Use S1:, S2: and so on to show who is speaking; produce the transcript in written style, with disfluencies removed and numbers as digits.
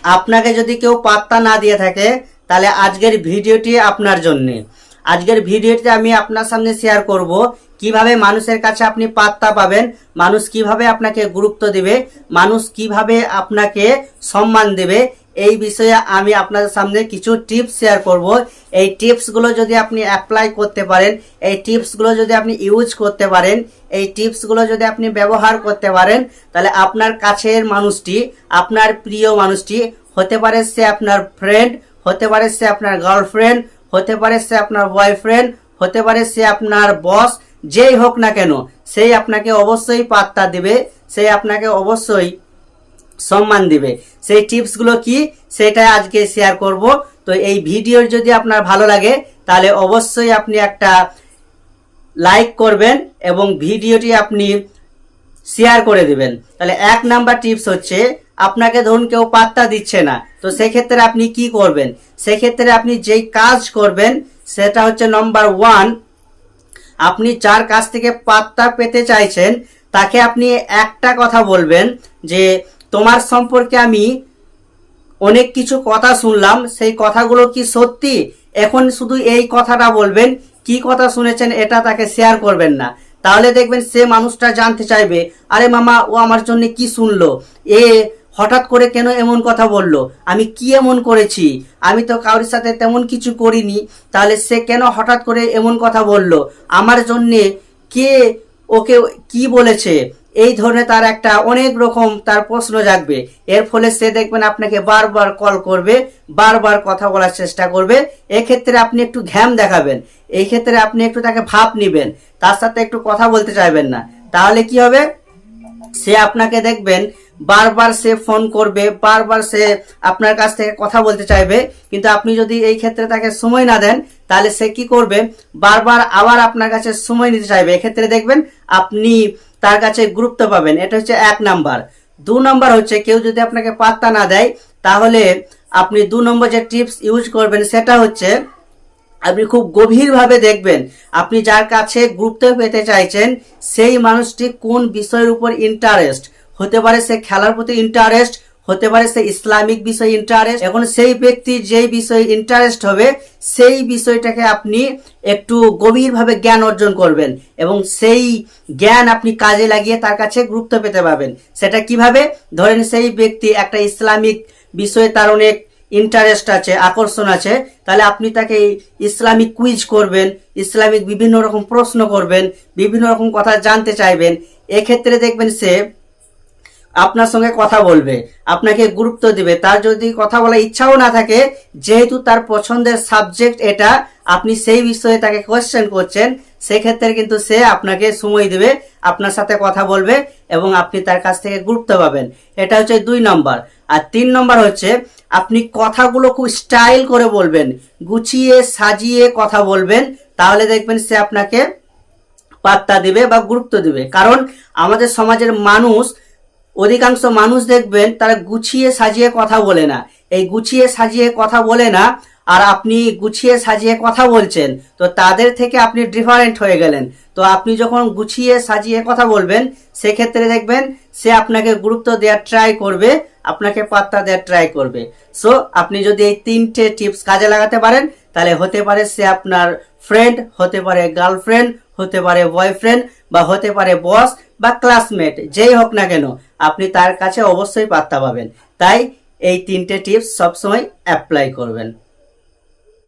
S1: আপনাকে যদি কেউ পাত্তা না দিয়ে থাকে তাহলে আজকের ভিডিওটি আপনার জন্য। আজকের ভিডিওতে আমি আপনার সামনে শেয়ার করব কিভাবে মানুষের কাছে আপনি পাত্তা পাবেন, মানুষ কিভাবে আপনাকে গুরুত্ব দিবে, মানুষ কিভাবে আপনাকে সম্মান দেবে। এই বিষয়ে আমি আপনাদের সামনে কিছু টিপস শেয়ার করব। এই টিপসগুলো যদি আপনি অ্যাপ্লাই করতে পারেন, এই টিপসগুলো যদি আপনি ইউজ করতে পারেন, এই টিপসগুলো যদি আপনি ব্যবহার করতে পারেন, তাহলে আপনার কাছের মানুষটি, আপনার প্রিয় মানুষটি, হতে পারে সে আপনার ফ্রেন্ড, হতে পারে সে আপনার গার্লফ্রেন্ড, হতে পারে সে আপনার বয়ফ্রেন্ড, হতে পারে সে আপনার বস, যেই হোক না কেন সেই আপনাকে অবশ্যই পাত্তা দিবে, সেই আপনাকে অবশ্যই সম্মান দিবে। সেই টিপসগুলো কি সেটা আজকে শেয়ার করব। তো এই ভিডিও যদি আপনার ভালো লাগে তাহলে অবশ্যই আপনি একটা লাইক করবেন এবং ভিডিওটি আপনি শেয়ার করে দিবেন। তাহলে 1 নাম্বার টিপস হচ্ছে, আপনাকে ধরুন কেউ পাত্তা দিচ্ছে না, তো সেক্ষেত্রে আপনি কি করবেন? সেক্ষেত্রে আপনি যেই কাজ করবেন সেটা হচ্ছে নাম্বার 1, আপনি যার কাছ থেকে পাত্তা পেতে চাইছেন তাকে আপনি একটা কথা বলবেন যে তোমার সম্পর্কে আমি অনেক কিছু কথা শুনলাম, সেই কথাগুলো কি সত্যি? এখন শুধু এই কথাটা বলবেন, কি কথা শুনেছেন এটা তাকে শেয়ার করবেন না। তাহলে দেখবেন সে মানুষটা জানতে চাইবে, আরে মামা ও আমার জন্য কি শুনলো, এ হঠাৎ করে কেন এমন কথা বললো, আমি কি এমন করেছি, আমি তো কারোর সাথে তেমন কিছু করিনি, তাহলে সে কেন হঠাৎ করে এমন কথা বললো, আমার জন্যে কে ওকে কি বলেছে, এই ধরনের তার একটা অনেক রকম তার প্রশ্ন জাগবে। এর ফলে সে দেখবেন আপনাকে বারবার কল করবে, বারবার কথা বলার চেষ্টা করবে। এক্ষেত্রে আপনি একটু ঘ্যাম দেখাবেন, এই ক্ষেত্রে আপনি একটু তাকে ভাব নিবেন, তার সাথে একটু কথা বলতে চাইবেন না। তাহলে কি হবে, সে আপনাকে দেখবেন বারবার সে ফোন করবে, বারবার সে আপনার কাছ থেকে কথা বলতে চাইবে। কিন্তু আপনি যদি এই ক্ষেত্রে তাকে সময় না দেন তাহলে সে কি করবে, বারবার আবার আপনার কাছে সময় নিতে চাইবে। এক্ষেত্রে দেখবেন আপনি তার কাছে গুরুত্ব পাবেন। এটা হচ্ছে 1 নাম্বার। 2 নাম্বার হচ্ছে, কেউ যদি আপনাকে পাত্তা না দেয় তাহলে আপনি 2 নম্বর যে টিপস ইউজ করবেন সেটা হচ্ছে, আপনি খুব গভীরভাবে দেখবেন আপনি যার কাছে গুরুত্ব পেতে চাইছেন সেই মানুষটি কোন বিষয়ের উপর ইন্টারেস্ট। হতে পারে সে খেলার প্রতি ইন্টারেস্ট, হতে পারে সে ইসলামিক বিষয়ে ইন্টারেস্ট। এখন সেই ব্যক্তি যেই বিষয়ে ইন্টারেস্ট হবে সেই বিষয়টাকে আপনি একটু গভীরভাবে জ্ঞান অর্জন করবেন এবং সেই জ্ঞান আপনি কাজে লাগিয়ে তার কাছে গুরুত্ব পেতে পাবেন। সেটা কিভাবে? ধরেন সেই ব্যক্তি একটা ইসলামিক বিষয়ে তার অনেক ইন্টারেস্ট আছে, আকর্ষণ আছে, তাহলে আপনি তাকে ইসলামিক কুইজ করবেন, ইসলামিক বিভিন্ন রকম প্রশ্ন করবেন, বিভিন্ন রকম কথা জানতে চাইবেন। এক্ষেত্রে দেখবেন সে আপনার সঙ্গে কথা বলবে, আপনাকে গুরুত্ব দিবে। তার যদি কথা বলার ইচ্ছাও না থাকে, যেহেতু তার পছন্দের সাবজেক্ট এটা, আপনি সেই বিষয়ে তাকে কোয়েশ্চেন করছেন, সেক্ষেত্রে কিন্তু সে আপনাকে সময় দিবে, আপনার সাথে কথা বলবে এবং আপনি তার কাছ থেকে গুরুত্ব পাবেন। এটা হচ্ছে 2 নম্বর। আর 3 নম্বর হচ্ছে, আপনি কথাগুলো খুব স্টাইল করে বলবেন, গুছিয়ে সাজিয়ে কথা বলবেন, তাহলে দেখবেন সে আপনাকে পাত্তা দিবে বা গুরুত্ব দিবে। কারণ আমাদের সমাজের মানুষ, অধিকাংশ মানুষ দেখবেন তারা গুছিয়ে সাজিয়ে কথা বলে না। এই গুছিয়ে সাজিয়ে কথা বলে না, আর আপনি গুছিয়ে সাজিয়ে কথা বলছেন, তো তাদের থেকে আপনি ডিফারেন্ট হয়ে গেলেন। তো আপনি যখন গুছিয়ে সাজিয়ে কথা বলবেন সেক্ষেত্রে দেখবেন সে আপনাকে গুরুত্ব দেওয়ার ট্রাই করবে, আপনাকে পাত্তা দেওয়ার ট্রাই করবে। সো আপনি যদি এই 3টে টিপস কাজে লাগাতে পারেন তাহলে হতে পারে সে আপনার ফ্রেন্ড, হতে পারে গার্লফ্রেন্ড, হতে পারে বয়ফ্রেন্ড, বা হতে পারে বস বা ক্লাসমেট, যেই হোক না কেন আপনি তার কাছে অবশ্যই পাত্তা পাবেন। তাই এই 3টে টিপস সবসময় অ্যাপ্লাই করবেন।